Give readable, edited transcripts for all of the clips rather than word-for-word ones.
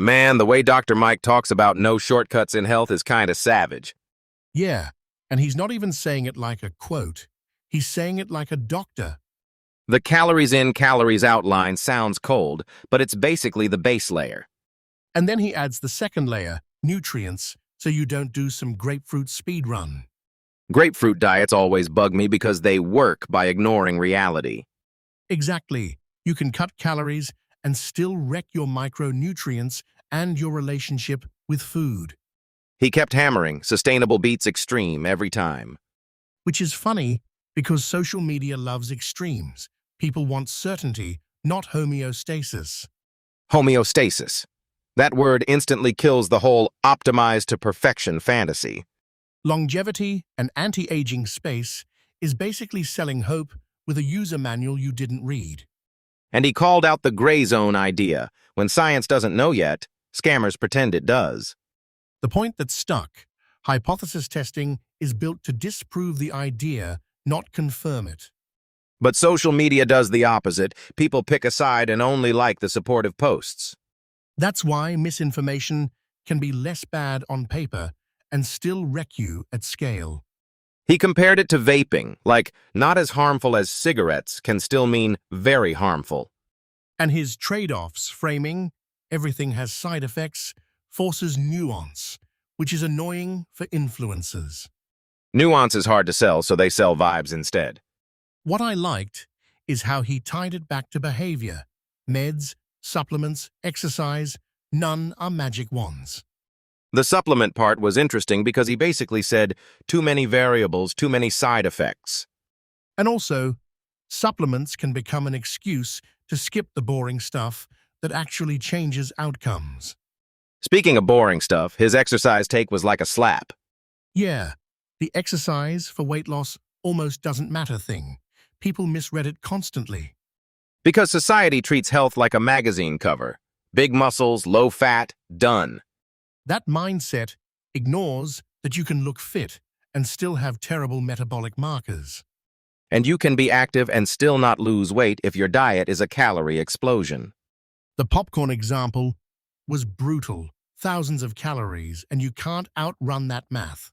Man, the way Dr. Mike talks about no shortcuts in health is kinda savage. Yeah, and he's not even saying it like a quote. He's saying it like a doctor. The calories in, calories out line sounds cold, but it's basically the base layer. And then he adds the second layer, nutrients, so you don't do some grapefruit speed run. Grapefruit diets always bug me because they work by ignoring reality. Exactly. You can cut calories and still wreck your micronutrients and your relationship with food. He kept hammering, sustainable beats extreme every time. Which is funny because social media loves extremes. People want certainty, not homeostasis. Homeostasis. That word instantly kills the whole optimized to perfection fantasy. Longevity and anti-aging space is basically selling hope with a user manual you didn't read. And he called out the gray zone idea. When science doesn't know yet, scammers pretend it does. The point that stuck, hypothesis testing is built to disprove the idea, not confirm it. But social media does the opposite. People pick a side and only like the supportive posts. That's why misinformation can be less bad on paper and still wreck you at scale. He compared it to vaping, like not as harmful as cigarettes can still mean very harmful. And his trade-offs framing, everything has side effects, forces nuance, which is annoying for influencers. Nuance is hard to sell, so they sell vibes instead. What I liked is how he tied it back to behavior. Meds, supplements, exercise, none are magic wands. The supplement part was interesting because he basically said, too many variables, too many side effects. And also, supplements can become an excuse to skip the boring stuff that actually changes outcomes. Speaking of boring stuff, his exercise take was like a slap. Yeah, the exercise for weight loss almost doesn't matter thing. People misread it constantly. Because society treats health like a magazine cover. Big muscles, low fat, done. That mindset ignores that you can look fit and still have terrible metabolic markers. And you can be active and still not lose weight if your diet is a calorie explosion. The popcorn example was brutal. Thousands of calories, and you can't outrun that math.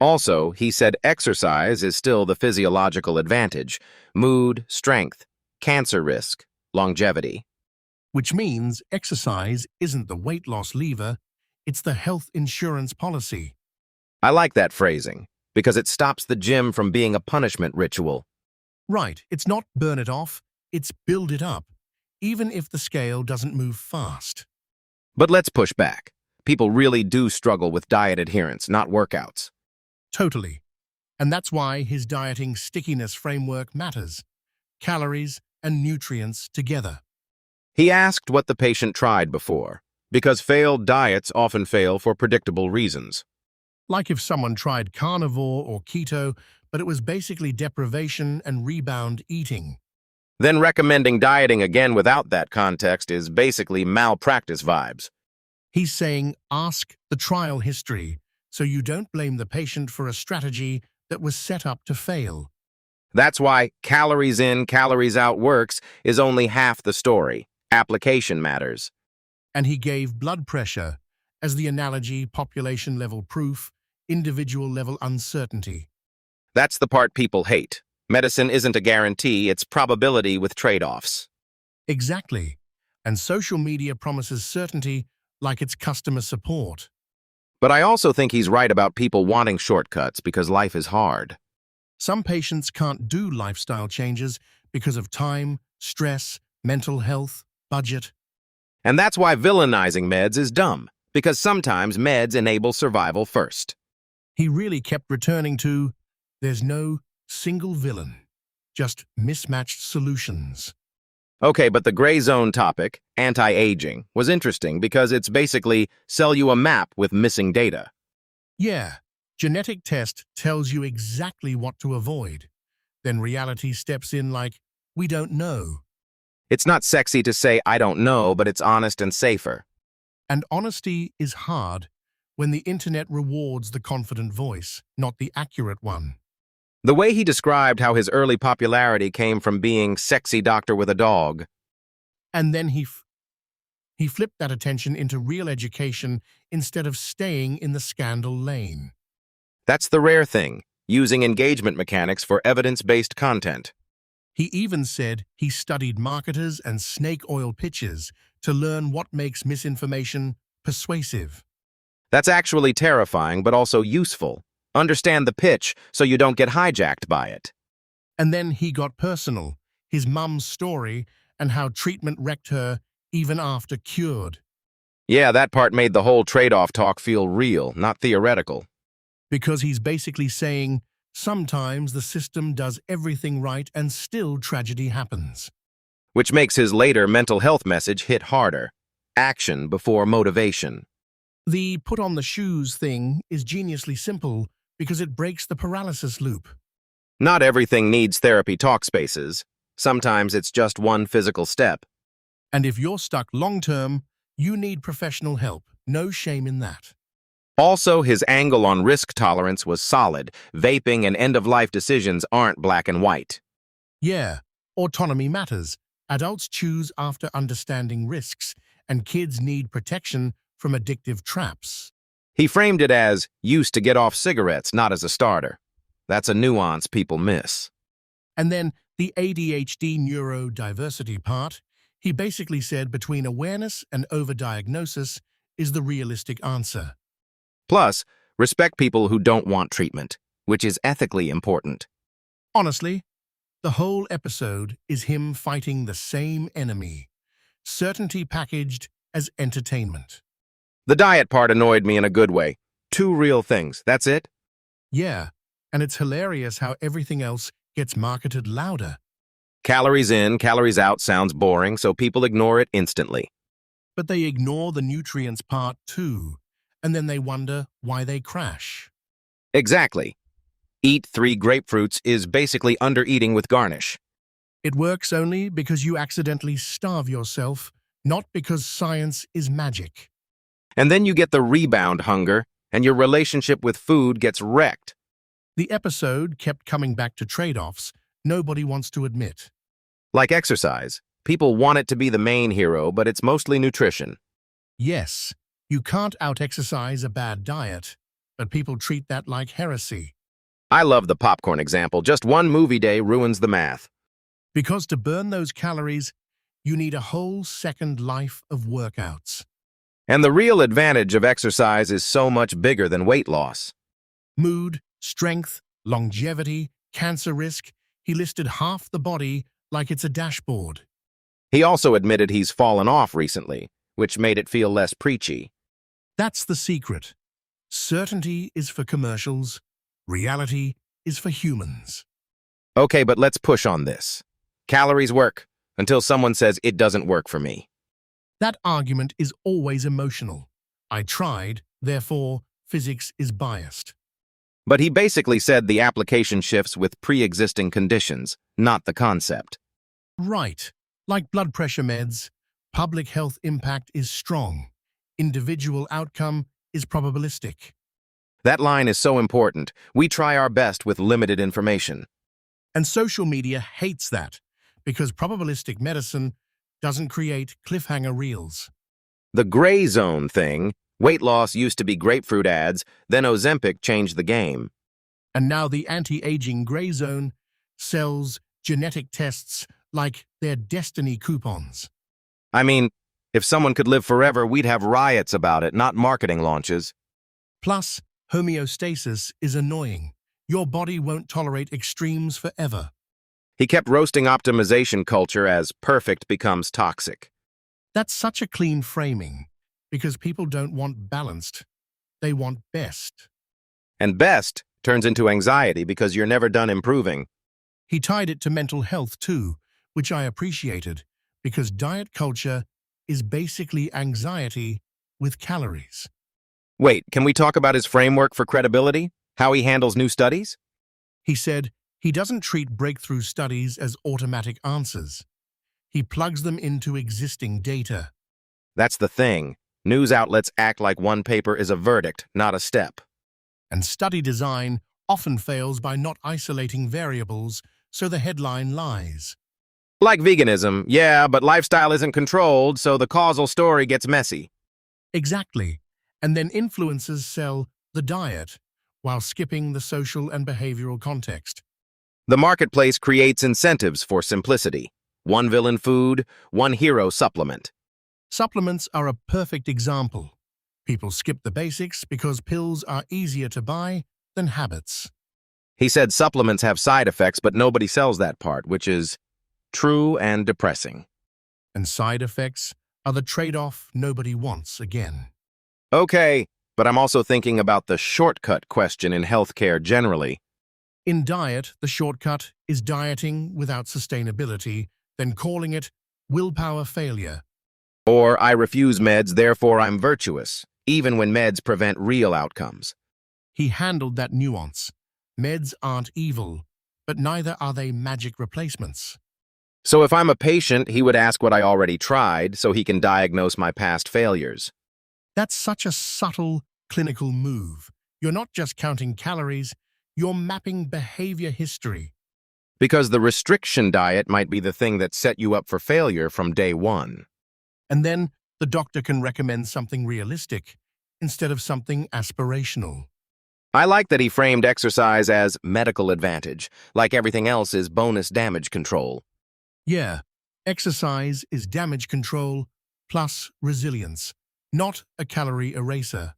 Also, he said exercise is still the physiological advantage. Mood, strength, cancer risk, longevity. Which means exercise isn't the weight loss lever, it's the health insurance policy. I like that phrasing, because it stops the gym from being a punishment ritual. Right, it's not burn it off, it's build it up, even if the scale doesn't move fast. But let's push back. People really do struggle with diet adherence, not workouts. Totally. And that's why his dieting stickiness framework matters. Calories and nutrients together. He asked what the patient tried before, because failed diets often fail for predictable reasons. Like if someone tried carnivore or keto, but it was basically deprivation and rebound eating. Then recommending dieting again without that context is basically malpractice vibes. He's saying ask the trial history, so you don't blame the patient for a strategy that was set up to fail. That's why calories in, calories out works is only half the story. Application matters. And he gave blood pressure as the analogy, population-level proof, individual-level uncertainty. That's the part people hate. Medicine isn't a guarantee, it's probability with trade-offs. Exactly. And social media promises certainty like it's customer support. But I also think he's right about people wanting shortcuts because life is hard. Some patients can't do lifestyle changes because of time, stress, mental health, budget. And that's why villainizing meds is dumb, because sometimes meds enable survival first. He really kept returning to, there's no single villain, just mismatched solutions. Okay, but the gray zone topic, anti-aging, was interesting because it's basically sell you a map with missing data. Yeah, genetic test tells you exactly what to avoid. Then reality steps in like, we don't know. It's not sexy to say I don't know, but it's honest and safer. And honesty is hard when the internet rewards the confident voice, not the accurate one. The way he described how his early popularity came from being sexy doctor with a dog. And then he He flipped that attention into real education instead of staying in the scandal lane. That's the rare thing, using engagement mechanics for evidence-based content. He even said he studied marketers and snake oil pitches to learn what makes misinformation persuasive. That's actually terrifying, but also useful. Understand the pitch so you don't get hijacked by it. And then he got personal, his mum's story and how treatment wrecked her even after cured. Yeah, that part made the whole trade-off talk feel real, not theoretical. Because he's basically saying, sometimes the system does everything right and still tragedy happens. Which makes his later mental health message hit harder. Action before motivation. The put on the shoes thing is geniusly simple because it breaks the paralysis loop. Not everything needs therapy talk spaces. Sometimes it's just one physical step. And if you're stuck long-term, you need professional help. No shame in that. Also, his angle on risk tolerance was solid. Vaping and end-of-life decisions aren't black and white. Yeah, autonomy matters. Adults choose after understanding risks, and kids need protection from addictive traps. He framed it as used to get off cigarettes, not as a starter. That's a nuance people miss. And then the ADHD neurodiversity part, he basically said between awareness and overdiagnosis is the realistic answer. Plus, respect people who don't want treatment, which is ethically important. Honestly, the whole episode is him fighting the same enemy, certainty packaged as entertainment. The diet part annoyed me in a good way. Two real things, that's it? Yeah, and it's hilarious how everything else gets marketed louder. Calories in, calories out sounds boring, so people ignore it instantly. But they ignore the nutrients part too, and then they wonder why they crash. Exactly. Eat 3 grapefruits is basically under-eating with garnish. It works only because you accidentally starve yourself, not because science is magic. And then you get the rebound hunger, and your relationship with food gets wrecked. The episode kept coming back to trade-offs nobody wants to admit. Like exercise, people want it to be the main hero, but it's mostly nutrition. Yes, you can't out-exercise a bad diet, but people treat that like heresy. I love the popcorn example. Just one movie day ruins the math. Because to burn those calories, you need a whole second life of workouts. And the real advantage of exercise is so much bigger than weight loss. Mood, strength, longevity, cancer risk, he listed half the body like it's a dashboard. He also admitted he's fallen off recently, which made it feel less preachy. That's the secret. Certainty is for commercials, reality is for humans. Okay, but let's push on this. Calories work, until someone says it doesn't work for me. That argument is always emotional. I tried, therefore, physics is biased. But he basically said the application shifts with pre-existing conditions, not the concept. Right. Like blood pressure meds, public health impact is strong. Individual outcome is probabilistic. That line is so important. We try our best with limited information. And social media hates that because probabilistic medicine doesn't create cliffhanger reels. The gray zone thing, weight loss used to be grapefruit ads, then Ozempic changed the game. And now the anti-aging gray zone sells genetic tests like they're destiny coupons. I mean, if someone could live forever, we'd have riots about it, not marketing launches. Plus, homeostasis is annoying. Your body won't tolerate extremes forever. He kept roasting optimization culture as perfect becomes toxic. That's such a clean framing because people don't want balanced. They want best. And best turns into anxiety because you're never done improving. He tied it to mental health too, which I appreciated because diet culture is basically anxiety with calories. Wait, can we talk about his framework for credibility? How he handles new studies? He said he doesn't treat breakthrough studies as automatic answers. He plugs them into existing data. That's the thing. News outlets act like one paper is a verdict, not a step. And study design often fails by not isolating variables, so the headline lies. Like veganism, yeah, but lifestyle isn't controlled, so the causal story gets messy. Exactly. And then influencers sell the diet while skipping the social and behavioral context. The marketplace creates incentives for simplicity. One villain food, one hero supplement. Supplements are a perfect example. People skip the basics because pills are easier to buy than habits. He said supplements have side effects, but nobody sells that part, which is true and depressing. And side effects are the trade-off nobody wants again. Okay, but I'm also thinking about the shortcut question in healthcare generally. In diet, the shortcut is dieting without sustainability, then calling it willpower failure. Or I refuse meds, therefore I'm virtuous, even when meds prevent real outcomes. He handled that nuance. Meds aren't evil, but neither are they magic replacements. So if I'm a patient, he would ask what I already tried so he can diagnose my past failures. That's such a subtle clinical move. You're not just counting calories, you're mapping behavior history. Because the restriction diet might be the thing that set you up for failure from day one. And then the doctor can recommend something realistic instead of something aspirational. I like that he framed exercise as medical advantage, like everything else is bonus damage control. Yeah, exercise is damage control plus resilience, not a calorie eraser.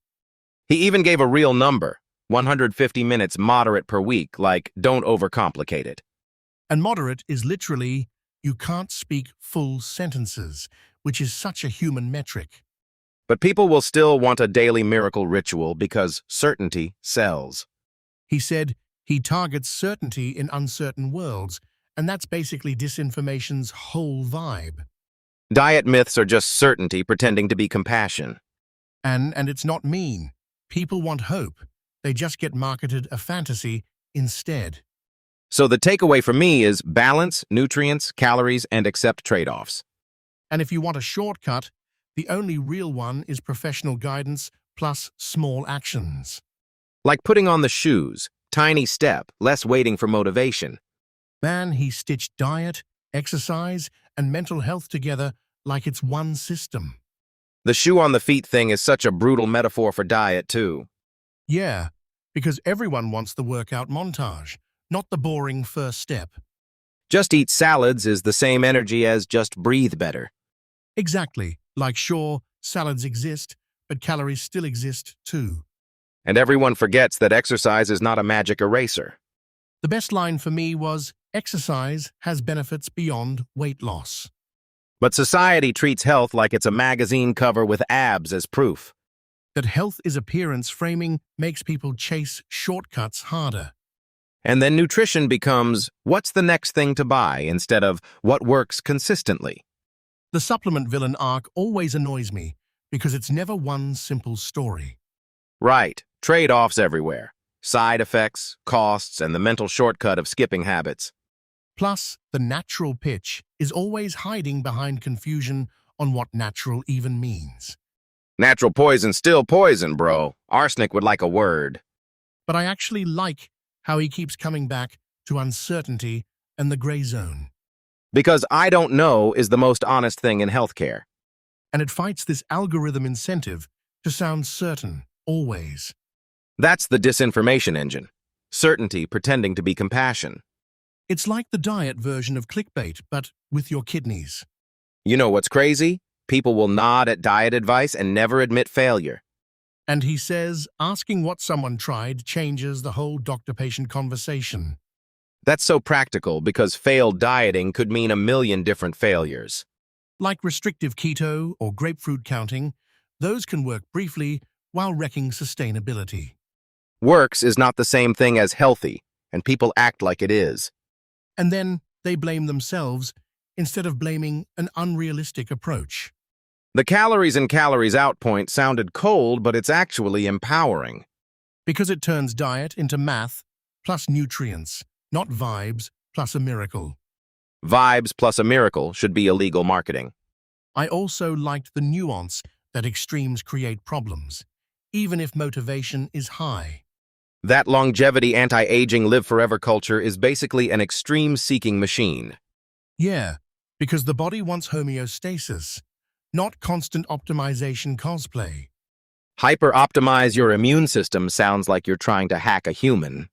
He even gave a real number, 150 minutes moderate per week, like don't overcomplicate it. And moderate is literally, you can't speak full sentences, which is such a human metric. But people will still want a daily miracle ritual because certainty sells. He said he targets certainty in uncertain worlds, and that's basically disinformation's whole vibe. Diet myths are just certainty pretending to be compassion. And it's not mean. People want hope. They just get marketed a fantasy instead. So the takeaway for me is balance, nutrients, calories, and accept trade-offs. And if you want a shortcut, the only real one is professional guidance plus small actions. Like putting on the shoes, tiny step, less waiting for motivation. Man, he stitched diet, exercise, and mental health together like it's one system. The shoe on the feet thing is such a brutal metaphor for diet, too. Yeah, because everyone wants the workout montage, not the boring first step. Just eat salads is the same energy as just breathe better. Exactly. Like sure, salads exist, but calories still exist too. And everyone forgets that exercise is not a magic eraser. The best line for me was, exercise has benefits beyond weight loss. But society treats health like it's a magazine cover with abs as proof. That health is appearance framing makes people chase shortcuts harder. And then nutrition becomes, what's the next thing to buy instead of what works consistently? The supplement villain arc always annoys me because it's never one simple story. Right, trade-offs everywhere. Side effects, costs, and the mental shortcut of skipping habits. Plus, the natural pitch is always hiding behind confusion on what natural even means. Natural poison's still poison, bro. Arsenic would like a word. But I actually like how he keeps coming back to uncertainty and the gray zone. Because I don't know is the most honest thing in healthcare. And it fights this algorithm incentive to sound certain, always. That's the disinformation engine. Certainty pretending to be compassion. It's like the diet version of clickbait, but with your kidneys. You know what's crazy? People will nod at diet advice and never admit failure. And he says asking what someone tried changes the whole doctor-patient conversation. That's so practical because failed dieting could mean a million different failures. Like restrictive keto or grapefruit counting, those can work briefly while wrecking sustainability. Works is not the same thing as healthy, and people act like it is. And then they blame themselves instead of blaming an unrealistic approach. The calories in calories out point sounded cold, but it's actually empowering. Because it turns diet into math plus nutrients, not vibes plus a miracle. Vibes plus a miracle should be illegal marketing. I also liked the nuance that extremes create problems, even if motivation is high. That longevity anti-aging live forever culture is basically an extreme seeking machine. Yeah, Because the body wants homeostasis, not constant optimization cosplay. Hyper-optimize your immune system sounds like you're trying to hack a human.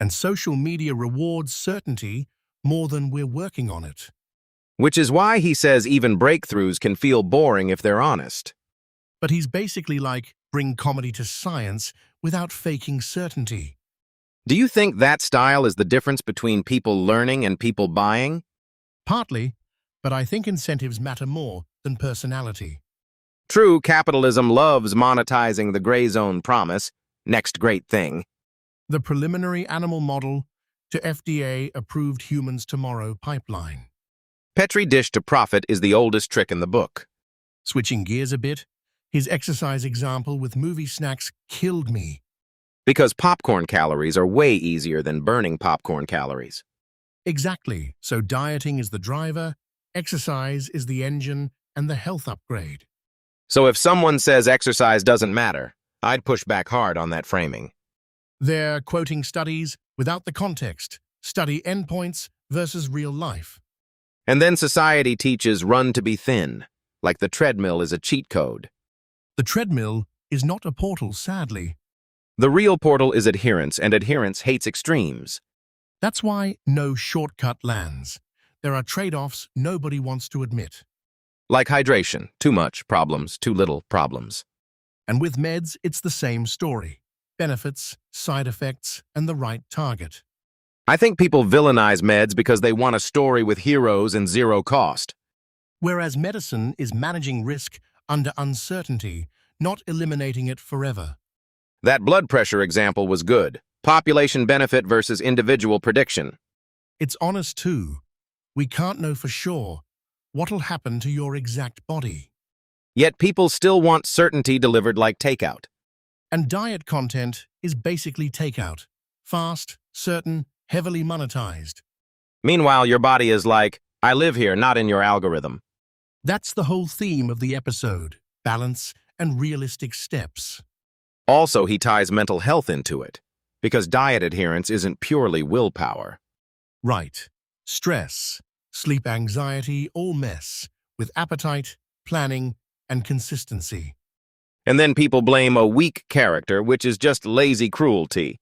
And social media rewards certainty more than we're working on it. Which is why he says even breakthroughs can feel boring if they're honest. But he's basically like, bring comedy to science without faking certainty. Do you think that style is the difference between people learning and people buying? Partly, but I think incentives matter more than personality. True, capitalism loves monetizing the gray zone promise, next great thing. The preliminary animal model to FDA-approved humans tomorrow pipeline. Petri dish to profit is the oldest trick in the book. Switching gears a bit, his exercise example with movie snacks killed me. Because popcorn calories are way easier than burning popcorn calories. Exactly, so dieting is the driver, exercise is the engine, and the health upgrade. So if someone says exercise doesn't matter, I'd push back hard on that framing. They're quoting studies without the context, study endpoints versus real life. And then society teaches run to be thin, like the treadmill is a cheat code. The treadmill is not a portal, sadly. The real portal is adherence, and adherence hates extremes. That's why no shortcut lands. There are trade-offs nobody wants to admit. Like hydration, too much problems, too little problems. And with meds, it's the same story. Benefits, side effects, and the right target. I think people villainize meds because they want a story with heroes and zero cost. Whereas medicine is managing risk under uncertainty, not eliminating it forever. That blood pressure example was good. Population benefit versus individual prediction. It's honest too. We can't know for sure what'll happen to your exact body. Yet people still want certainty delivered like takeout. And diet content is basically takeout. Fast, certain, heavily monetized. Meanwhile, your body is like, I live here, not in your algorithm. That's the whole theme of the episode, balance and realistic steps. Also, he ties mental health into it, because diet adherence isn't purely willpower. Right. Stress, sleep anxiety, all mess, with appetite, planning, and consistency. And then people blame a weak character, which is just lazy cruelty.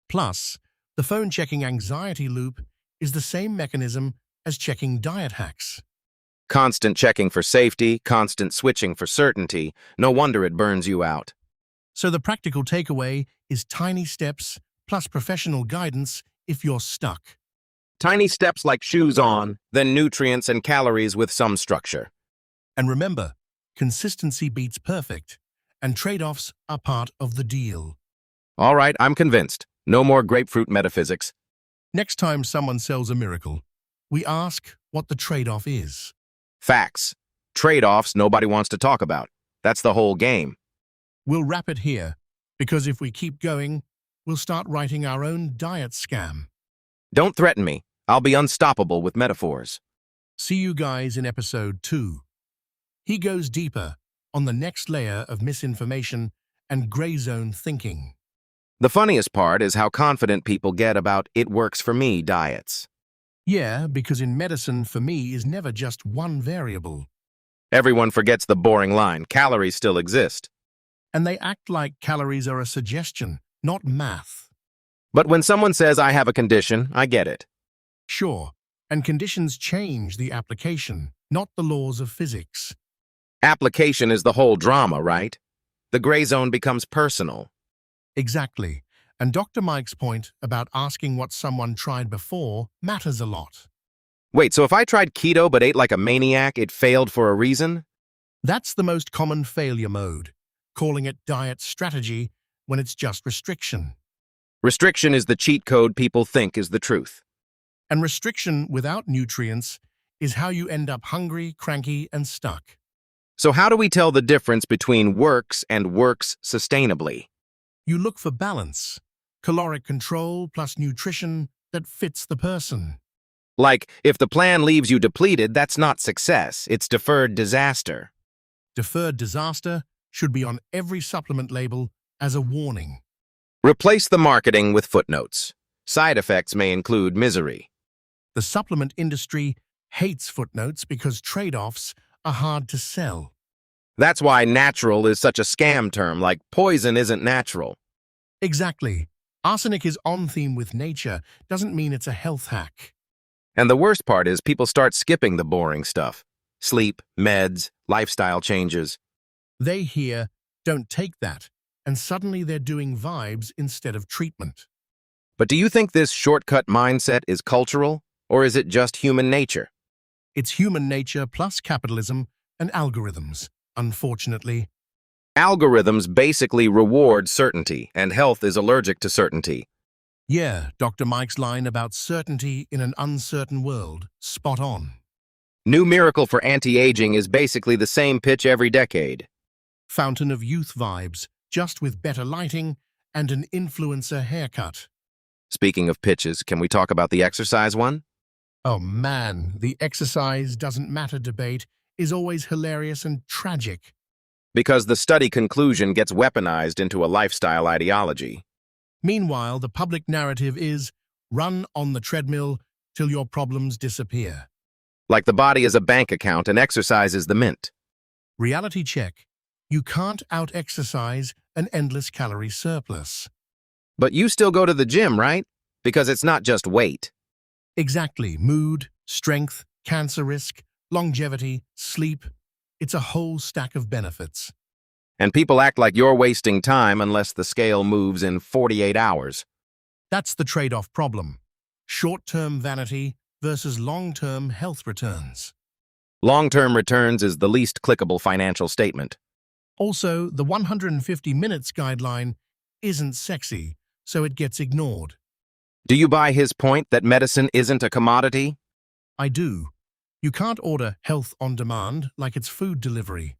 Plus, the phone-checking anxiety loop is the same mechanism as checking diet hacks. Constant checking for safety, constant switching for certainty. No wonder it burns you out. So the practical takeaway is tiny steps plus professional guidance if you're stuck. Tiny steps like shoes on, then nutrients and calories with some structure. And remember, consistency beats perfect, and trade-offs are part of the deal. All right, I'm convinced. No more grapefruit metaphysics. Next time someone sells a miracle, we ask what the trade-off is. Facts. Trade-offs nobody wants to talk about. That's the whole game. We'll wrap it here, because if we keep going, we'll start writing our own diet scam. Don't threaten me. I'll be unstoppable with metaphors. See you guys in episode 2. He goes deeper on the next layer of misinformation and gray zone thinking. The funniest part is how confident people get about "it works for me" diets. Yeah, because in medicine, for me, is never just one variable. Everyone forgets the boring line, calories still exist. And they act like calories are a suggestion, not math. But when someone says I have a condition, I get it. Sure, and conditions change the application, not the laws of physics. Application is the whole drama, right? The gray zone becomes personal. Exactly. And Dr. Mike's point about asking what someone tried before matters a lot. Wait, so if I tried keto but ate like a maniac, it failed for a reason? That's the most common failure mode, calling it diet strategy when it's just restriction. Restriction is the cheat code people think is the truth. And restriction without nutrients is how you end up hungry, cranky, and stuck. So how do we tell the difference between works and works sustainably? You look for balance, caloric control plus nutrition that fits the person. Like, if the plan leaves you depleted, that's not success, it's deferred disaster. Deferred disaster should be on every supplement label as a warning. Replace the marketing with footnotes. Side effects may include misery. The supplement industry hates footnotes because trade-offs are hard to sell. That's why natural is such a scam term, like poison isn't natural. Exactly. Arsenic is on theme with nature, doesn't mean it's a health hack. And the worst part is people start skipping the boring stuff. Sleep, meds, lifestyle changes. They hear, don't take that, and suddenly they're doing vibes instead of treatment. But do you think this shortcut mindset is cultural, or is it just human nature? It's human nature plus capitalism and algorithms, unfortunately. Algorithms basically reward certainty, and health is allergic to certainty. Yeah, Dr. Mike's line about certainty in an uncertain world, spot on. New miracle for anti-aging is basically the same pitch every decade. Fountain of youth vibes, just with better lighting and an influencer haircut. Speaking of pitches, can we talk about the exercise one? Oh man, the exercise doesn't matter debate is always hilarious and tragic. Because the study conclusion gets weaponized into a lifestyle ideology. Meanwhile, the public narrative is run on the treadmill till your problems disappear. Like the body is a bank account and exercise is the mint. Reality check. You can't out-exercise an endless calorie surplus. But you still go to the gym, right? Because it's not just weight. Exactly. Mood, strength, cancer risk, longevity, sleep. It's a whole stack of benefits. And people act like you're wasting time unless the scale moves in 48 hours. That's the trade-off problem. Short-term vanity versus long-term health returns. Long-term returns is the least clickable financial statement. Also, the 150 minutes guideline isn't sexy, so it gets ignored. Do you buy his point that medicine isn't a commodity? I do. You can't order health on demand like it's food delivery.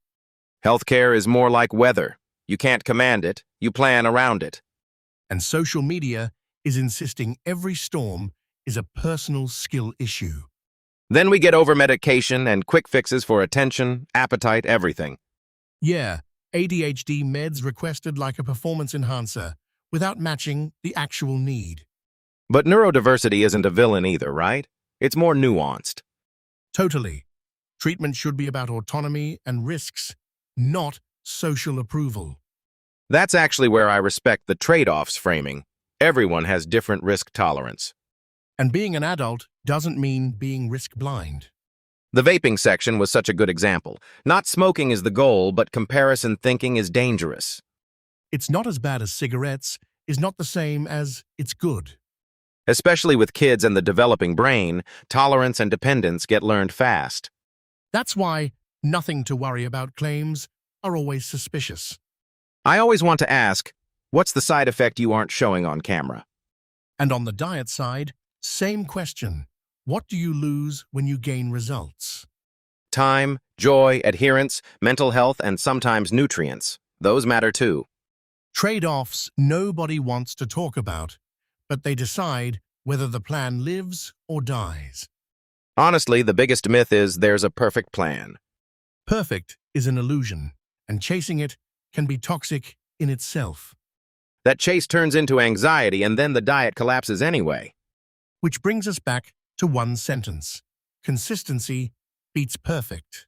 Healthcare is more like weather. You can't command it, you plan around it. And social media is insisting every storm is a personal skill issue. Then we get over-medication and quick fixes for attention, appetite, everything. Yeah, ADHD meds requested like a performance enhancer without matching the actual need. But neurodiversity isn't a villain either, right? It's more nuanced. Totally. Treatment should be about autonomy and risks, not social approval. That's actually where I respect the trade-offs framing. Everyone has different risk tolerance. And being an adult doesn't mean being risk-blind. The vaping section was such a good example. Not smoking is the goal, but comparison thinking is dangerous. It's not as bad as cigarettes is not the same as it's good. Especially with kids and the developing brain, tolerance and dependence get learned fast. That's why nothing to worry about claims are always suspicious. I always want to ask, what's the side effect you aren't showing on camera? And on the diet side, same question. What do you lose when you gain results? Time, joy, adherence, mental health, and sometimes nutrients. Those matter too. Trade-offs nobody wants to talk about, but they decide whether the plan lives or dies. Honestly, the biggest myth is there's a perfect plan. Perfect is an illusion, and chasing it can be toxic in itself. That chase turns into anxiety and then the diet collapses anyway. Which brings us back to one sentence. Consistency beats perfect.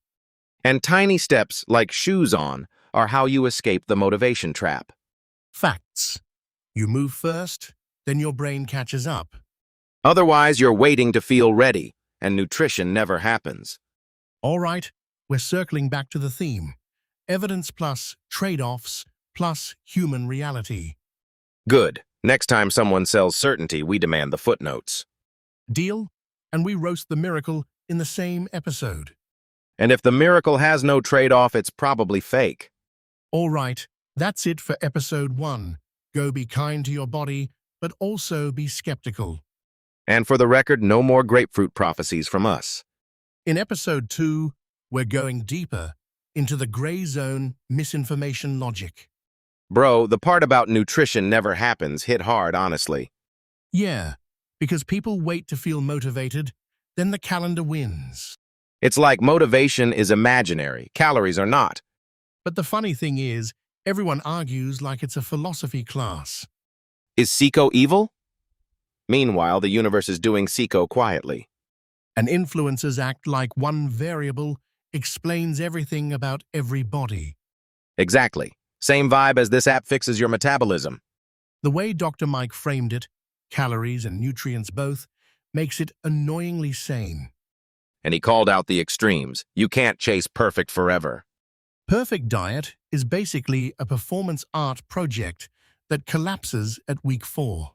And tiny steps, like shoes on, are how you escape the motivation trap. Facts. You move first, then your brain catches up. Otherwise, you're waiting to feel ready, and nutrition never happens. All right, we're circling back to the theme. Evidence plus trade-offs plus human reality. Good. Next time someone sells certainty, we demand the footnotes. Deal? And we roast the miracle in the same episode. And if the miracle has no trade-off, it's probably fake. All right, that's it for episode 1. Go be kind to your body, but also be skeptical. And for the record, no more grapefruit prophecies from us. In episode 2, we're going deeper into the gray zone misinformation logic. Bro, the part about nutrition never happens hit hard, honestly. Yeah, because people wait to feel motivated, then the calendar wins. It's like motivation is imaginary, calories are not. But the funny thing is, everyone argues like it's a philosophy class. Is Seco evil? Meanwhile, the universe is doing Seco quietly. And influencers act like one variable explains everything about every body. Exactly. Same vibe as this app fixes your metabolism. The way Dr. Mike framed it, calories and nutrients both, makes it annoyingly sane. And he called out the extremes. You can't chase perfect forever. Perfect Diet is basically a performance art project that collapses at week 4.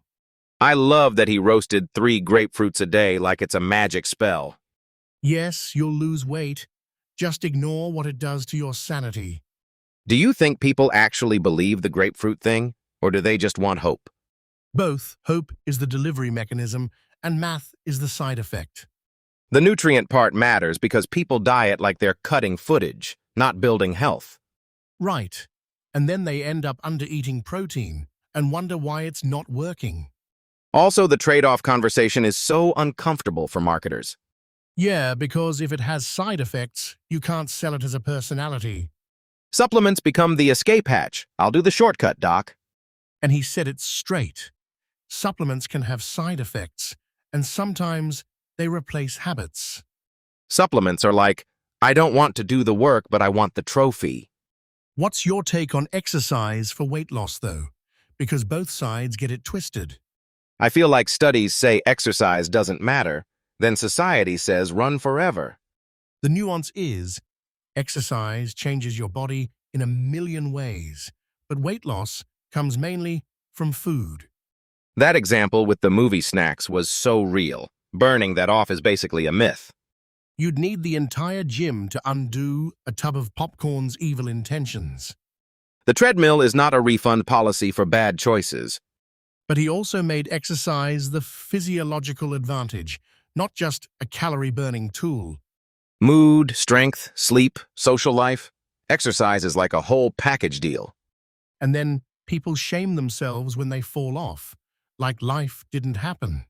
I love that he roasted 3 grapefruits a day like it's a magic spell. Yes, you'll lose weight. Just ignore what it does to your sanity. Do you think people actually believe the grapefruit thing, or do they just want hope? Both. Hope is the delivery mechanism, and math is the side effect. The nutrient part matters because people diet like they're cutting footage, not building health. Right. And then they end up under-eating protein and wonder why it's not working. Also, the trade-off conversation is so uncomfortable for marketers. Yeah, because if it has side effects, you can't sell it as a personality. Supplements become the escape hatch. I'll do the shortcut, doc. And he said it straight. Supplements can have side effects, and sometimes they replace habits. Supplements are like, I don't want to do the work, but I want the trophy. What's your take on exercise for weight loss, though? Because both sides get it twisted. I feel like studies say exercise doesn't matter, then society says run forever. The nuance is, exercise changes your body in a million ways, but weight loss comes mainly from food. That example with the movie snacks was so real. Burning that off is basically a myth. You'd need the entire gym to undo a tub of popcorn's evil intentions. The treadmill is not a refund policy for bad choices. But he also made exercise the physiological advantage, not just a calorie-burning tool. Mood, strength, sleep, social life. Exercise is like a whole package deal. And then people shame themselves when they fall off, like life didn't happen.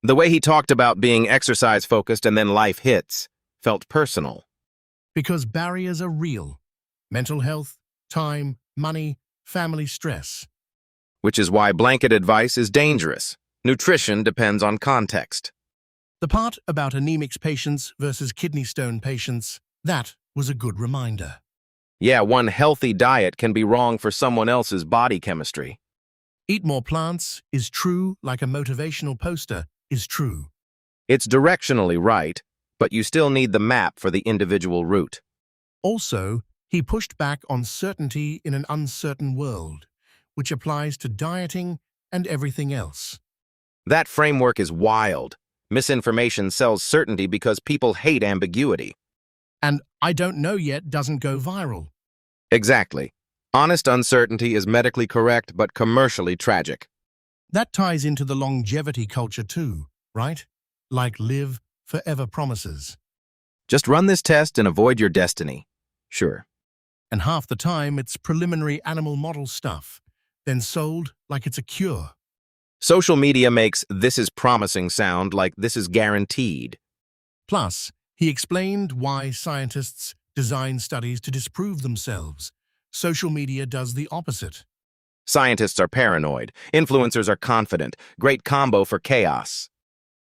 The way he talked about being exercise-focused and then life hits felt personal. Because barriers are real. Mental health, time, money, family stress. Which is why blanket advice is dangerous. Nutrition depends on context. The part about anemic patients versus kidney stone patients, that was a good reminder. Yeah, one healthy diet can be wrong for someone else's body chemistry. Eat more plants is true like a motivational poster is true. It's directionally right, but you still need the map for the individual route. Also, he pushed back on certainty in an uncertain world, which applies to dieting and everything else. That framework is wild. Misinformation sells certainty because people hate ambiguity. And I don't know yet doesn't go viral. Exactly. Honest uncertainty is medically correct but commercially tragic. That ties into the longevity culture too, right? Like live forever promises. Just run this test and avoid your destiny. Sure. And half the time it's preliminary animal model stuff, then sold like it's a cure. Social media makes "this is promising" sound like this is guaranteed. Plus, he explained why scientists design studies to disprove themselves. Social media does the opposite. Scientists are paranoid. Influencers are confident. Great combo for chaos.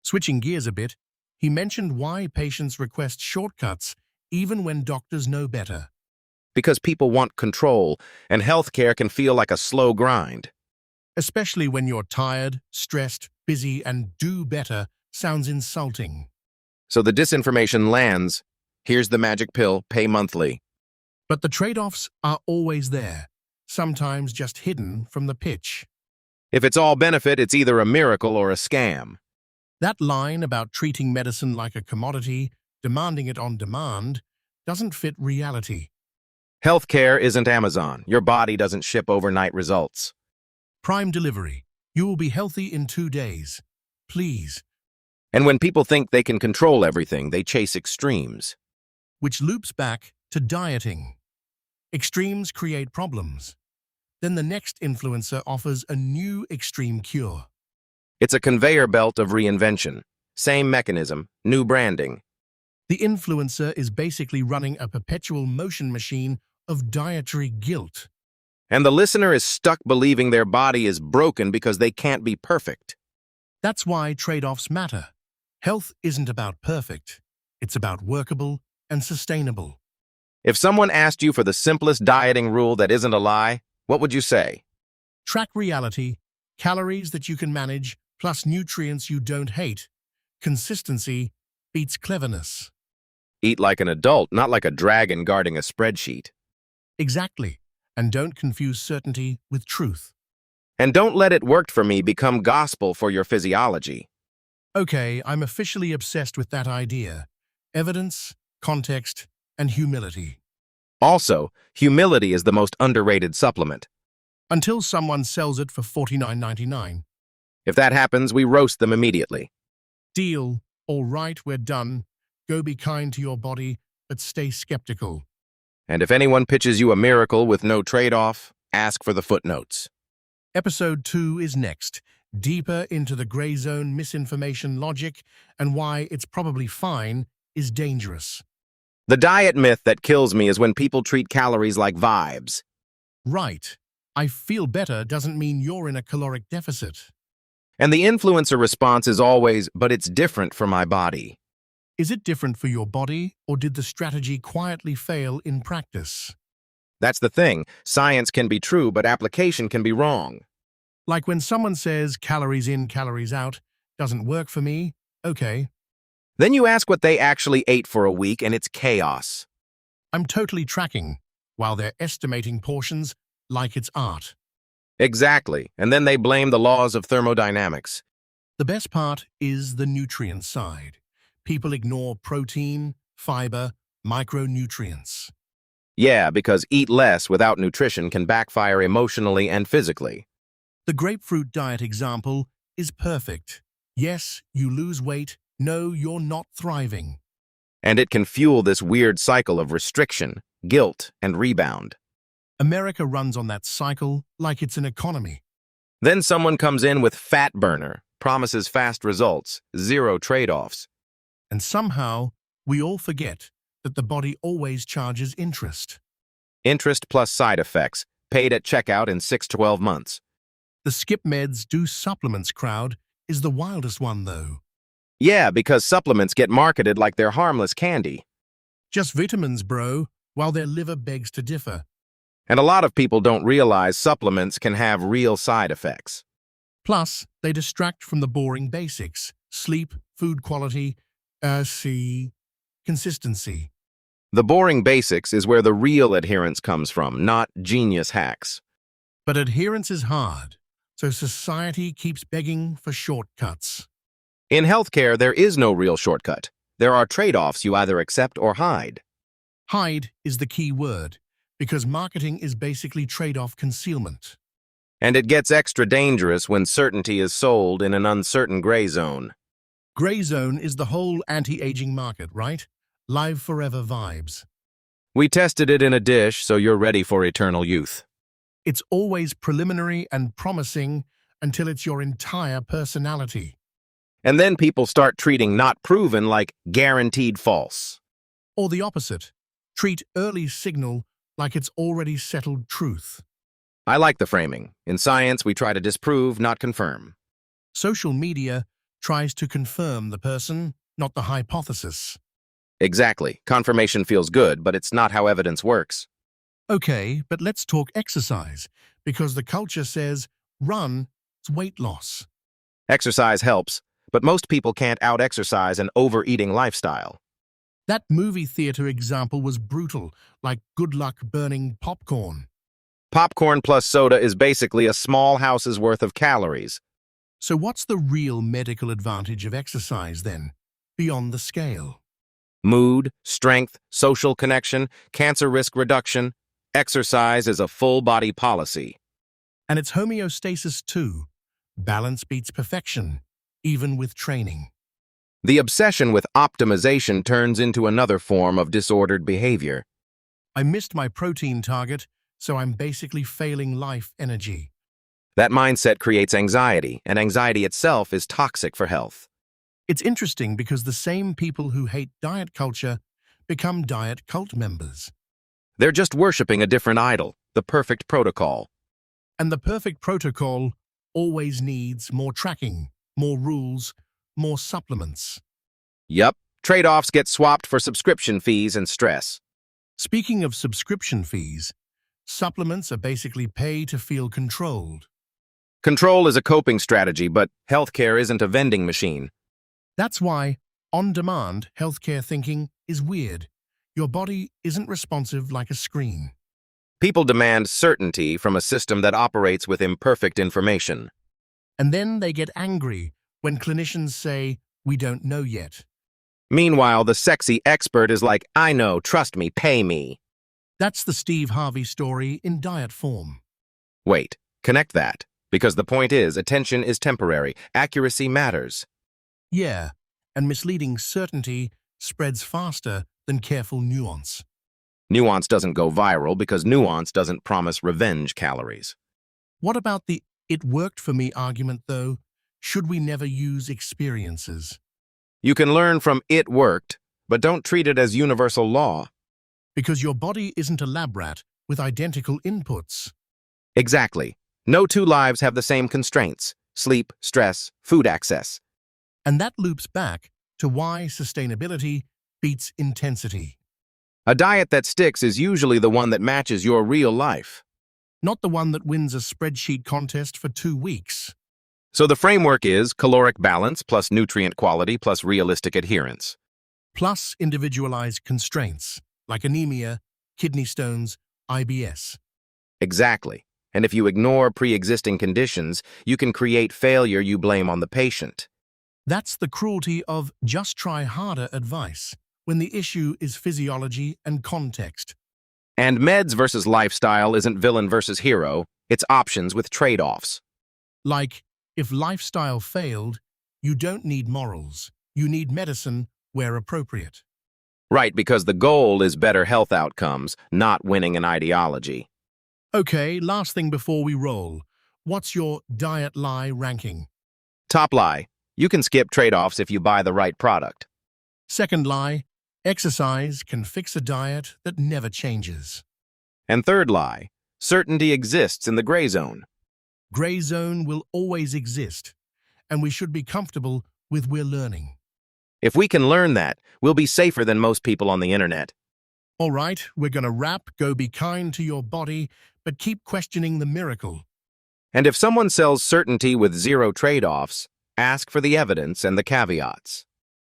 Switching gears a bit, he mentioned why patients request shortcuts even when doctors know better. Because people want control, and healthcare can feel like a slow grind. Especially when you're tired, stressed, busy, and do better sounds insulting. So the disinformation lands. Here's the magic pill, pay monthly. But the trade-offs are always there, sometimes just hidden from the pitch. If it's all benefit, it's either a miracle or a scam. That line about treating medicine like a commodity, demanding it on demand, doesn't fit reality. Healthcare isn't Amazon. Your body doesn't ship overnight results. Prime delivery. You will be healthy in 2 days. Please. And when people think they can control everything, they chase extremes. Which loops back to dieting. Extremes create problems. Then the next influencer offers a new extreme cure. It's a conveyor belt of reinvention. Same mechanism, new branding. The influencer is basically running a perpetual motion machine of dietary guilt. And the listener is stuck believing their body is broken because they can't be perfect. That's why trade-offs matter. Health isn't about perfect. It's about workable and sustainable. If someone asked you for the simplest dieting rule that isn't a lie, what would you say? Track reality, calories that you can manage, plus nutrients you don't hate. Consistency beats cleverness. Eat like an adult, not like a dragon guarding a spreadsheet. Exactly. And don't confuse certainty with truth. And don't let it worked for me become gospel for your physiology. Okay, I'm officially obsessed with that idea. Evidence, context, and humility. Also, humility is the most underrated supplement. Until someone sells it for $49.99. If that happens, we roast them immediately. Deal. All right, we're done. Go be kind to your body, but stay skeptical. And if anyone pitches you a miracle with no trade-off, ask for the footnotes. Episode 2 is next, deeper into the gray zone misinformation logic and why it's probably fine is dangerous. The diet myth that kills me is when people treat calories like vibes. Right. I feel better doesn't mean you're in a caloric deficit. And the influencer response is always, but it's different for my body. Is it different for your body, or did the strategy quietly fail in practice? That's the thing. Science can be true, but application can be wrong. Like when someone says calories in, calories out, doesn't work for me, okay. Then you ask what they actually ate for a week, and it's chaos. I'm totally tracking, while they're estimating portions like it's art. Exactly, and then they blame the laws of thermodynamics. The best part is the nutrient side. People ignore protein, fiber, micronutrients. Yeah, because eat less without nutrition can backfire emotionally and physically. The grapefruit diet example is perfect. Yes, you lose weight. No, you're not thriving. And it can fuel this weird cycle of restriction, guilt, and rebound. America runs on that cycle like it's an economy. Then someone comes in with fat burner, promises fast results, zero trade-offs. And somehow, we all forget that the body always charges interest. Interest plus side effects, paid at checkout in 6 to 12 months. The skip meds do supplements crowd is the wildest one, though. Yeah, because supplements get marketed like they're harmless candy. Just vitamins, bro, while their liver begs to differ. And a lot of people don't realize supplements can have real side effects. Plus, they distract from the boring basics. Sleep, food quality, consistency. The boring basics is where the real adherence comes from, not genius hacks. But adherence is hard, so society keeps begging for shortcuts. In healthcare, there is no real shortcut. There are trade-offs you either accept or hide. Hide is the key word, because marketing is basically trade-off concealment. And it gets extra dangerous when certainty is sold in an uncertain gray zone. Gray zone is the whole anti-aging market, right? Live forever vibes. We tested it in a dish, so you're ready for eternal youth. It's always preliminary and promising until it's your entire personality. And then people start treating not proven like guaranteed false. Or the opposite. Treat early signal like it's already settled truth. I like the framing. In science, we try to disprove, not confirm. Social media tries to confirm the person, not the hypothesis. Exactly. Confirmation feels good, but it's not how evidence works. Okay, but let's talk exercise, because the culture says, run, it's weight loss. Exercise helps, but most people can't out-exercise an overeating lifestyle. That movie theater example was brutal, like good luck burning popcorn. Popcorn plus soda is basically a small house's worth of calories. So what's the real medical advantage of exercise then, beyond the scale? Mood, strength, social connection, cancer risk reduction. Exercise is a full-body policy. And it's homeostasis too. Balance beats perfection, even with training. The obsession with optimization turns into another form of disordered behavior. I missed my protein target, so I'm basically failing life energy. That mindset creates anxiety, and anxiety itself is toxic for health. It's interesting because the same people who hate diet culture become diet cult members. They're just worshiping a different idol, the perfect protocol. And the perfect protocol always needs more tracking, more rules, more supplements. Yup, trade-offs get swapped for subscription fees and stress. Speaking of subscription fees, supplements are basically pay to feel controlled. Control is a coping strategy, but healthcare isn't a vending machine. That's why on-demand healthcare thinking is weird. Your body isn't responsive like a screen. People demand certainty from a system that operates with imperfect information. And then they get angry when clinicians say, "We don't know yet." Meanwhile, the sexy expert is like, I know, trust me, pay me. That's the Steve Harvey story in diet form. Wait, connect that. Because the point is, attention is temporary. Accuracy matters. Yeah, and misleading certainty spreads faster than careful nuance. Nuance doesn't go viral because nuance doesn't promise revenge calories. What about the "it worked for me" argument, though? Should we never use experiences? You can learn from "it worked," but don't treat it as universal law. Because your body isn't a lab rat with identical inputs. Exactly. No two lives have the same constraints: sleep, stress, food access. And that loops back to why sustainability beats intensity. A diet that sticks is usually the one that matches your real life. Not the one that wins a spreadsheet contest for 2 weeks. So the framework is caloric balance plus nutrient quality plus realistic adherence. Plus individualized constraints, like anemia, kidney stones, IBS. Exactly. And if you ignore pre-existing conditions, you can create failure you blame on the patient. That's the cruelty of "just try harder" advice, when the issue is physiology and context. And meds versus lifestyle isn't villain versus hero, it's options with trade-offs. Like, if lifestyle failed, you don't need morals. You need medicine where appropriate. Right, because the goal is better health outcomes, not winning an ideology. Okay, last thing before we roll. What's your diet lie ranking? Top lie, you can skip trade-offs if you buy the right product. Second lie, exercise can fix a diet that never changes. And third lie, certainty exists in the gray zone. Gray zone will always exist, and we should be comfortable with we're learning. If we can learn that, we'll be safer than most people on the internet. All right, we're gonna wrap. Go be kind to your body, but keep questioning the miracle. And if someone sells certainty with zero trade-offs, ask for the evidence and the caveats.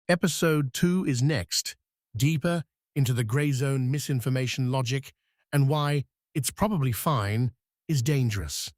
Episode 2 is next, deeper into the gray zone misinformation logic and why "it's probably fine" is dangerous.